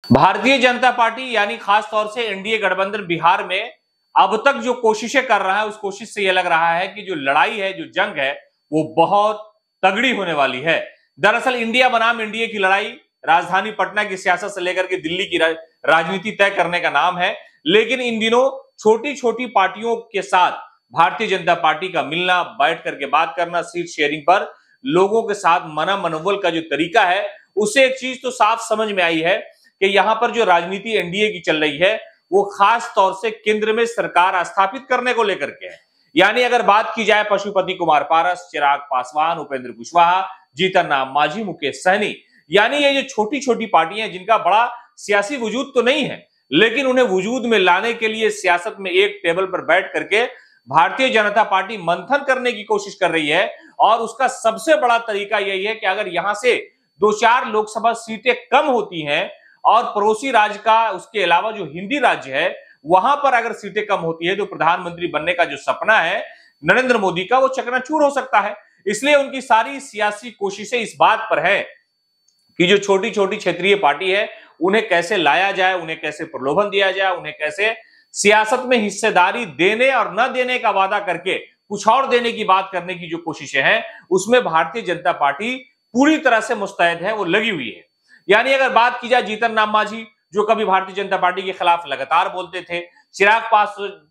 Bharatiya Janata party यानी खास तौर से एनडीए गठबंधन बिहार में अब तक जो कोशिशें कर रहा है उस कोशिश से यह लग रहा है कि जो लड़ाई है, जो जंग है, वो बहुत तगड़ी होने वाली है। दरअसल इंडिया बनाम एनडीए की लड़ाई राजधानी पटना की सियासत से लेकर के दिल्ली की राजनीति तय करने का नाम है। लेकिन इन दिनों छोटी छोटी पार्टियों के साथ भारतीय जनता पार्टी का मिलना, बैठ करके बात करना, सीट शेयरिंग पर लोगों के साथ मना मनोबल का जो तरीका है, उससे एक चीज तो साफ समझ में आई है कि यहां पर जो राजनीति एनडीए की चल रही है वो खास तौर से केंद्र में सरकार स्थापित करने को लेकर के है। यानी अगर बात की जाए पशुपति कुमार पारस, चिराग पासवान, उपेंद्र कुशवाहा, जीतन राम मांझी, मुकेश सहनी, यानी ये जो छोटी छोटी पार्टियां हैं जिनका बड़ा सियासी वजूद तो नहीं है, लेकिन उन्हें वजूद में लाने के लिए सियासत में एक टेबल पर बैठ करके भारतीय जनता पार्टी मंथन करने की कोशिश कर रही है। और उसका सबसे बड़ा तरीका यही है कि अगर यहां से 2-4 लोकसभा सीटें कम होती हैं और पड़ोसी राज्य का, उसके अलावा जो हिंदी राज्य है, वहां पर अगर सीटें कम होती है तो प्रधानमंत्री बनने का जो सपना है नरेंद्र मोदी का, वो चकनाचूर हो सकता है। इसलिए उनकी सारी सियासी कोशिशें इस बात पर है कि जो छोटी छोटी क्षेत्रीय पार्टी है उन्हें कैसे लाया जाए, उन्हें कैसे प्रलोभन दिया जाए, उन्हें कैसे सियासत में हिस्सेदारी देने और न देने का वादा करके कुछ और देने की बात करने की जो कोशिशें हैं, उसमें भारतीय जनता पार्टी पूरी तरह से मुस्तैद है, वो लगी हुई है। यानी अगर बात की जाए जीतन राम मांझी, जो कभी भारतीय जनता पार्टी के खिलाफ लगातार बोलते थे, चिराग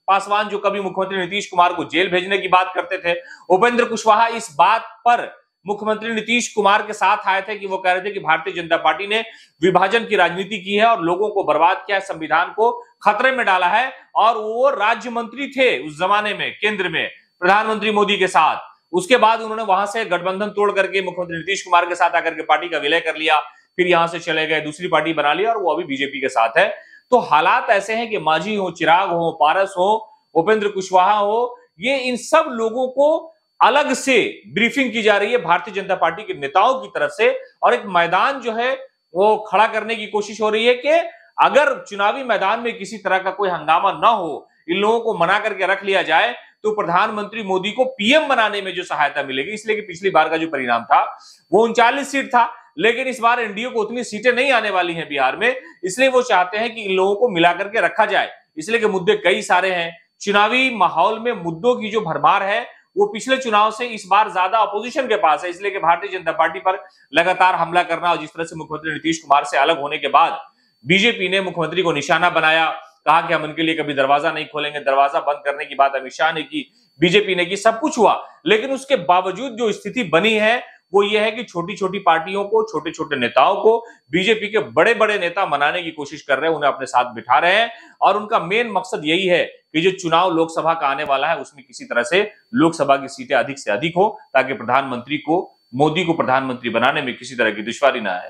पासवान जो कभी मुख्यमंत्री नीतीश कुमार को जेल भेजने की बात करते थे, उपेंद्र कुशवाहा इस बात पर मुख्यमंत्री नीतीश कुमार के साथ आए थे कि वो कह रहे थे कि भारतीय जनता पार्टी ने विभाजन की राजनीति की है और लोगों को बर्बाद किया है, संविधान को खतरे में डाला है। और वो राज्य मंत्री थे उस जमाने में केंद्र में प्रधानमंत्री मोदी के साथ। उसके बाद उन्होंने वहां से गठबंधन तोड़ करके मुख्यमंत्री नीतीश कुमार के साथ आकर के पार्टी का विलय कर लिया, फिर यहां से चले गए, दूसरी पार्टी बना ली और वो अभी बीजेपी के साथ है। तो हालात ऐसे हैं कि मांझी हो, चिराग हो, पारस हो, उपेंद्र कुशवाहा हो, ये इन सब लोगों को अलग से ब्रीफिंग की जा रही है भारतीय जनता पार्टी के नेताओं की तरफ से, और एक मैदान जो है वो खड़ा करने की कोशिश हो रही है कि अगर चुनावी मैदान में किसी तरह का कोई हंगामा ना हो, इन लोगों को मना करके रख लिया जाए, तो प्रधानमंत्री मोदी को पीएम बनाने में जो सहायता मिलेगी। इसलिए कि पिछली बार का जो परिणाम था वो 39 सीट था, लेकिन इस बार एनडीए को उतनी सीटें नहीं आने वाली हैं बिहार में। इसलिए वो चाहते हैं कि इन लोगों को मिला करके रखा जाए, इसलिए कि मुद्दे कई सारे हैं। चुनावी माहौल में मुद्दों की जो भरमार है वो पिछले चुनाव से इस बार ज्यादा अपोजिशन के पास है। इसलिए कि भारतीय जनता पार्टी पर लगातार हमला करना, और जिस तरह से मुख्यमंत्री नीतीश कुमार से अलग होने के बाद बीजेपी ने मुख्यमंत्री को निशाना बनाया, कहा कि हम उनके लिए कभी दरवाजा नहीं खोलेंगे, दरवाजा बंद करने की बात अमित शाह ने की, बीजेपी ने की, सब कुछ हुआ। लेकिन उसके बावजूद जो स्थिति बनी है वो ये है कि छोटी छोटी पार्टियों को, छोटे छोटे नेताओं को बीजेपी के बड़े बड़े नेता मनाने की कोशिश कर रहे हैं, उन्हें अपने साथ बिठा रहे हैं। और उनका मेन मकसद यही है कि जो चुनाव लोकसभा का आने वाला है उसमें किसी तरह से लोकसभा की सीटें अधिक से अधिक हो, ताकि प्रधानमंत्री को, मोदी को प्रधानमंत्री बनाने में किसी तरह की दुश्वारी ना आए।